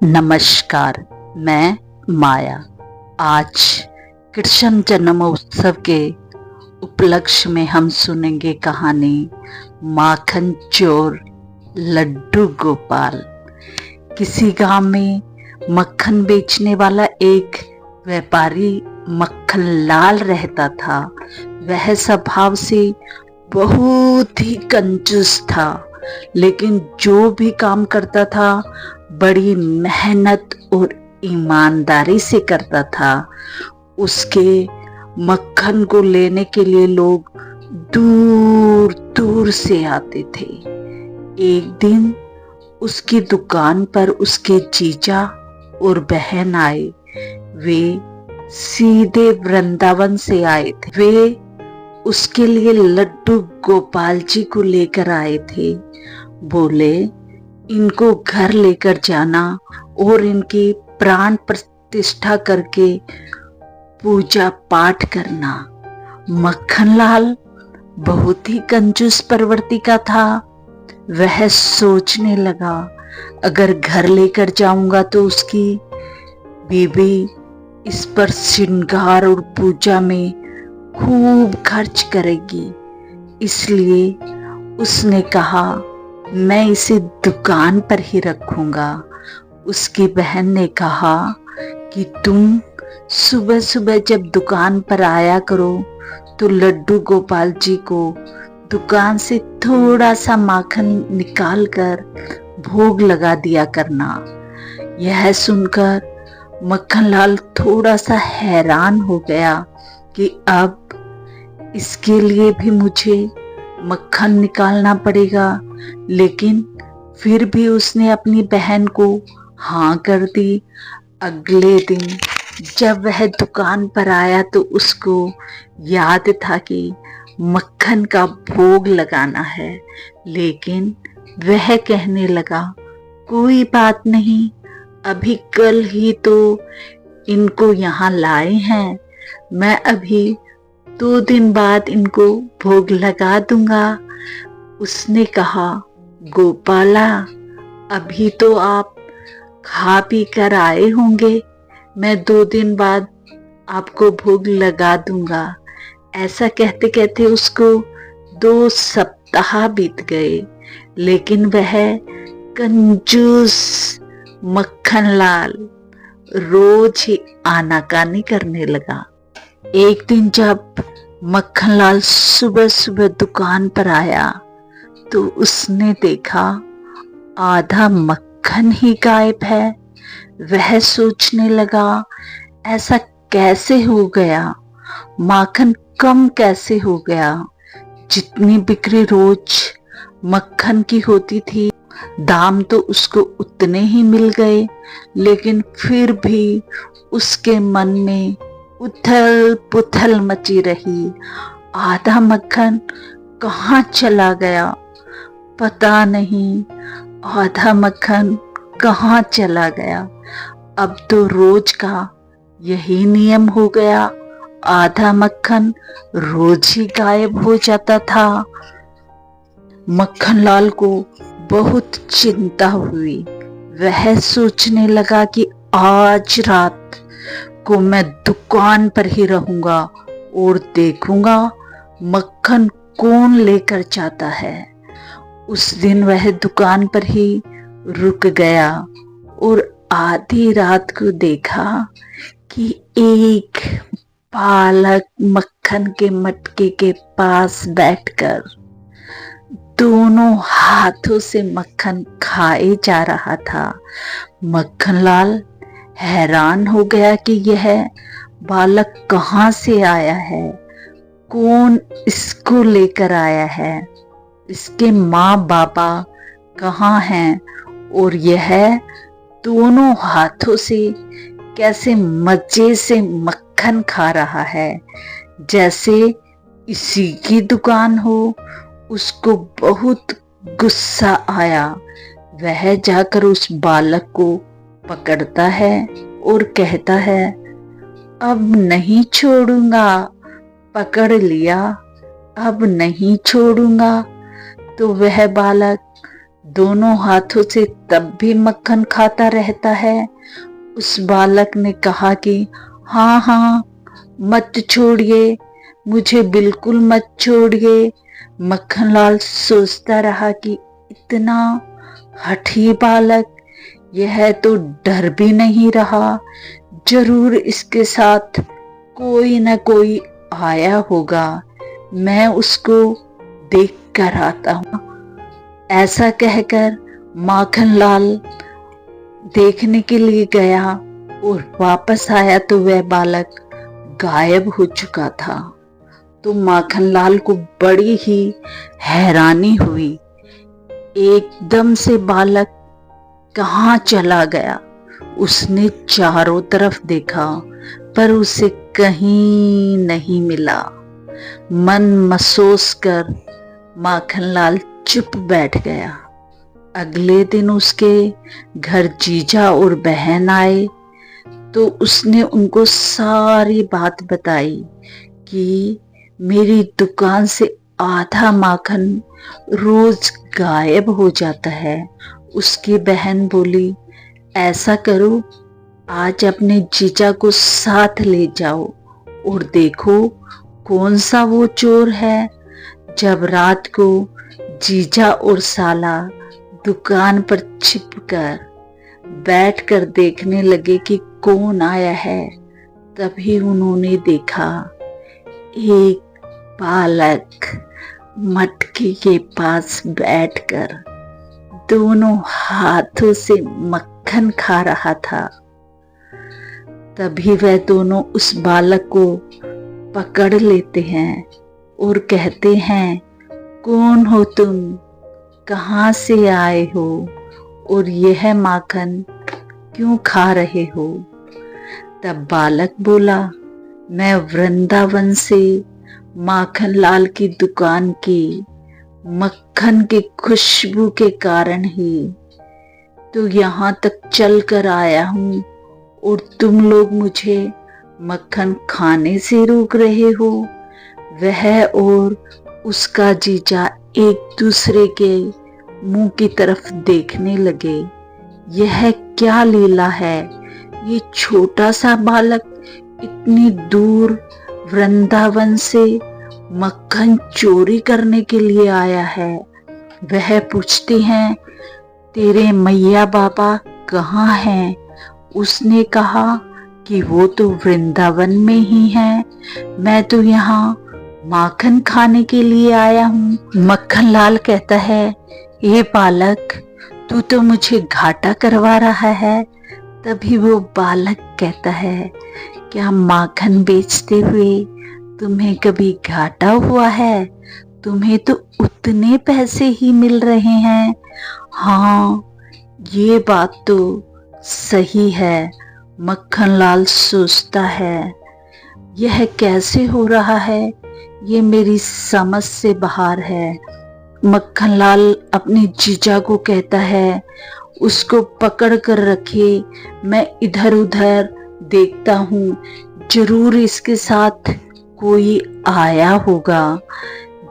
नमस्कार, मैं माया। आज कृष्ण जन्मोत्सव के उपलक्ष्य में हम सुनेंगे कहानी माखन चोर लड्डू गोपाल। किसी गांव में मक्खन बेचने वाला एक व्यापारी मक्खन लाल रहता था। वह स्वभाव से बहुत ही कंजूस था, लेकिन जो भी काम करता था बड़ी मेहनत और ईमानदारी से करता था। उसके मक्खन को लेने के लिए लोग दूर दूर से आते थे। एक दिन उसकी दुकान पर उसके जीजा और बहन आए। वे सीधे वृंदावन से आए थे। वे उसके लिए लड्डू गोपाल जी को लेकर आए थे। बोले, इनको घर लेकर जाना और इनकी प्राण प्रतिष्ठा करके पूजा पाठ करना। मक्खनलाल बहुत ही कंजूस प्रवृत्ति का था। वह सोचने लगा, अगर घर लेकर जाऊंगा तो उसकी बीवी इस पर श्रृंगार और पूजा में खूब खर्च करेगी। इसलिए उसने कहा, मैं इसे दुकान पर ही रखूंगा। उसकी बहन ने कहा कि तुम सुबह सुबह जब दुकान पर आया करो तो लड्डू गोपाल जी को दुकान से थोड़ा सा माखन निकाल कर भोग लगा दिया करना। यह सुनकर मक्खनलाल थोड़ा सा हैरान हो गया कि अब इसके लिए भी मुझे मक्खन निकालना पड़ेगा, लेकिन फिर भी उसने अपनी बहन को हाँ कर दी। अगले दिन जब वह दुकान पर आया तो उसको याद था कि मक्खन का भोग लगाना है, लेकिन वह कहने लगा, कोई बात नहीं, अभी कल ही तो इनको यहाँ लाए हैं, मैं अभी 2 दिन बाद इनको भोग लगा दूंगा। उसने कहा, गोपाला, अभी तो आप खा पी कर आए होंगे, मैं 2 दिन बाद आपको भोग लगा दूंगा। ऐसा कहते कहते उसको 2 सप्ताह बीत गए, लेकिन वह कंजूस मक्खनलाल रोज ही आनाकानी करने लगा। एक दिन जब मक्खनलाल सुबह सुबह दुकान पर आया तो उसने देखा आधा मक्खन ही गायब है। वह सोचने लगा, ऐसा कैसे हो गया, माखन कम कैसे हो गया। जितनी बिक्री रोज मक्खन की होती थी, दाम तो उसको उतने ही मिल गए, लेकिन फिर भी उसके मन में उथल पुथल मची रही। आधा मक्खन कहाँ चला गया, पता नहीं आधा मक्खन कहाँ चला गया। अब तो रोज का यही नियम हो गया, आधा मक्खन रोज ही गायब हो जाता था। मक्खनलाल को बहुत चिंता हुई। वह सोचने लगा कि आज रात को मैं दुकान पर ही रहूंगा और देखूंगा मक्खन कौन लेकर जाता है। उस दिन वह दुकान पर ही रुक गया और आधी रात को देखा कि एक बालक मक्खन के मटके के पास बैठकर दोनों हाथों से मक्खन खाए जा रहा था। मक्खनलाल हैरान हो गया कि यह बालक कहाँ से आया है, कौन इसको लेकर आया है, इसके माँ बाबा कहाँ हैं और यह दोनों हाथों से कैसे मजे से मक्खन खा रहा है, जैसे इसी की दुकान हो। उसको बहुत गुस्सा आया। वह जाकर उस बालक को पकड़ता है और कहता है, अब नहीं छोड़ूंगा, पकड़ लिया, अब नहीं छोड़ूंगा। तो वह बालक दोनों हाथों से तब भी मक्खन खाता रहता है। उस बालक ने कहा कि हाँ हाँ, मत छोड़िए, मुझे बिल्कुल मत छोड़िए। मक्खनलाल सोचता रहा कि इतना हठी बालक, यह तो डर भी नहीं रहा, जरूर इसके साथ कोई न कोई आया होगा, मैं उसको देख कर आता हूँ। ऐसा कहकर माखनलाल देखने के लिए गया और वापस आया तो वह बालक गायब हो चुका था। तो माखनलाल को बड़ी ही हैरानी हुई, एकदम से बालक कहाँ चला गया। उसने चारों तरफ देखा पर उसे कहीं नहीं मिला। मन महसूस कर माखनलाल चुप बैठ गया। अगले दिन उसके घर जीजा और बहन आए तो उसने उनको सारी बात बताई कि मेरी दुकान से आधा माखन रोज गायब हो जाता है। उसकी बहन बोली, ऐसा करो, आज अपने जीजा को साथ ले जाओ और देखो कौन सा वो चोर है। जब रात को जीजा और साला दुकान पर छिपकर बैठकर देखने लगे कि कौन आया है, तभी उन्होंने देखा एक बालक मटकी के पास बैठकर दोनों हाथों से मक्खन खा रहा था। तभी वह दोनों उस बालक को पकड़ लेते हैं और कहते हैं, कौन हो तुम, कहाँ से आए हो और यह माखन क्यों खा रहे हो। तब बालक बोला, मैं वृंदावन से माखनलाल की दुकान की मक्खन की खुशबू के कारण ही तो यहाँ तक चल कर आया हूँ और तुम लोग मुझे मक्खन खाने से रोक रहे हो। वह और उसका जीजा एक दूसरे के मुंह की तरफ देखने लगे। यह क्या लीला है, ये छोटा सा बालक इतनी दूर वृंदावन से मक्खन चोरी करने के लिए आया है। वह पूछते हैं, तेरे मैया बाबा कहाँ हैं? उसने कहा कि वो तो वृंदावन में ही है, मैं तो यहाँ माखन खाने के लिए आया हूँ। मक्खनलाल कहता है, ये बालक, तू तो मुझे घाटा करवा रहा है। तभी वो बालक कहता है, क्या माखन बेचते हुए तुम्हें कभी घाटा हुआ है? तुम्हें तो उतने पैसे ही मिल रहे हैं। हाँ, ये बात तो सही है। मक्खनलाल सोचता है, यह कैसे हो रहा है, ये मेरी समझ से बाहर है। मक्खनलाल अपने जीजा को कहता है, उसको पकड़ कर रखे, मैं इधर उधर देखता हूँ, जरूर इसके साथ कोई आया होगा।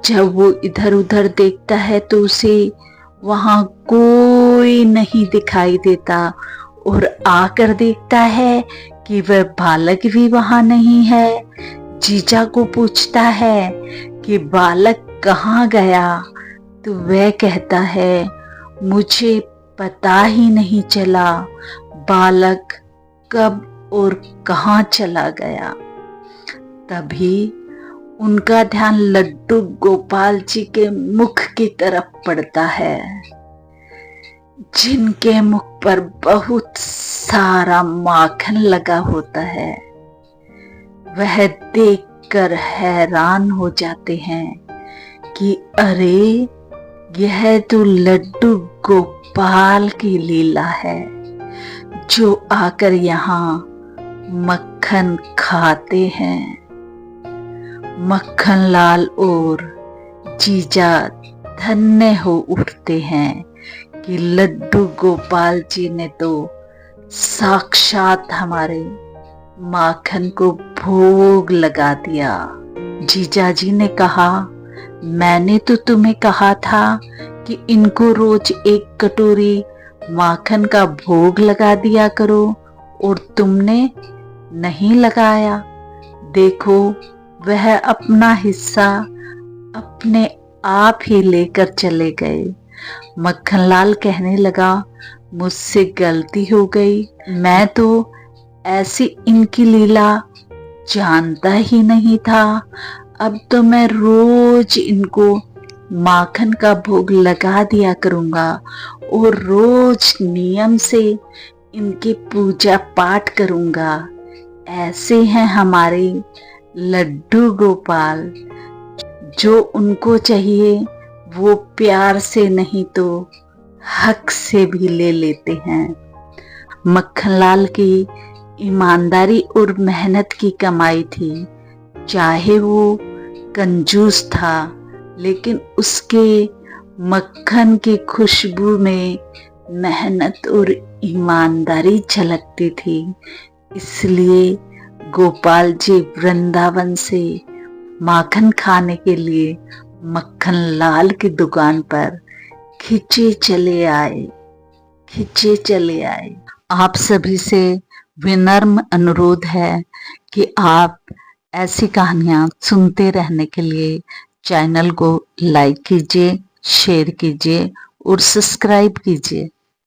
जब वो इधर उधर देखता है तो उसे वहां कोई नहीं दिखाई देता और आकर देखता है कि वह बालक भी वहां नहीं है। जीजा को पूछता है कि बालक कहाँ गया, तो वह कहता है, मुझे पता ही नहीं चला बालक कब और कहाँ चला गया। तभी उनका ध्यान लड्डू गोपाल जी के मुख की तरफ पड़ता है, जिनके मुख पर बहुत सारा माखन लगा होता है। वह देखकर हैरान हो जाते हैं कि अरे, यह तो लड्डू गोपाल की लीला है, जो आकर यहाँ मक्खन खाते हैं। मक्खनलाल और जीजा धन्य हो उठते हैं कि लड्डू गोपाल जी ने तो साक्षात हमारे माखन को भोग लगा दिया। जीजा जी ने कहा, मैंने तो तुम्हें कहा था कि इनको रोज एक कटोरी माखन का भोग लगा दिया करो और तुमने नहीं लगाया। देखो, वह अपना हिस्सा अपने आप ही लेकर चले गए। मक्खनलाल कहने लगा, मुझसे गलती हो गई, मैं तो ऐसी इनकी लीला जानता ही नहीं था। अब तो मैं रोज इनको माखन का भोग लगा दिया करूंगा और रोज नियम से इनकी पूजा पाठ करूंगा। ऐसे हैं हमारे लड्डू गोपाल, जो उनको चाहिए वो प्यार से नहीं तो हक से भी ले लेते हैं। मक्खनलाल की ईमानदारी और मेहनत की कमाई थी। चाहे वो कंजूस था, लेकिन उसके मक्खन की खुशबू में मेहनत और ईमानदारी झलकती थी। इसलिए गोपाल जी वृंदावन से माखन खाने के लिए मक्खनलाल की दुकान पर खिंचे चले आए। आप सभी से विनम्र अनुरोध है कि आप ऐसी कहानियां सुनते रहने के लिए चैनल को लाइक कीजिए, शेयर कीजिए और सब्सक्राइब कीजिए।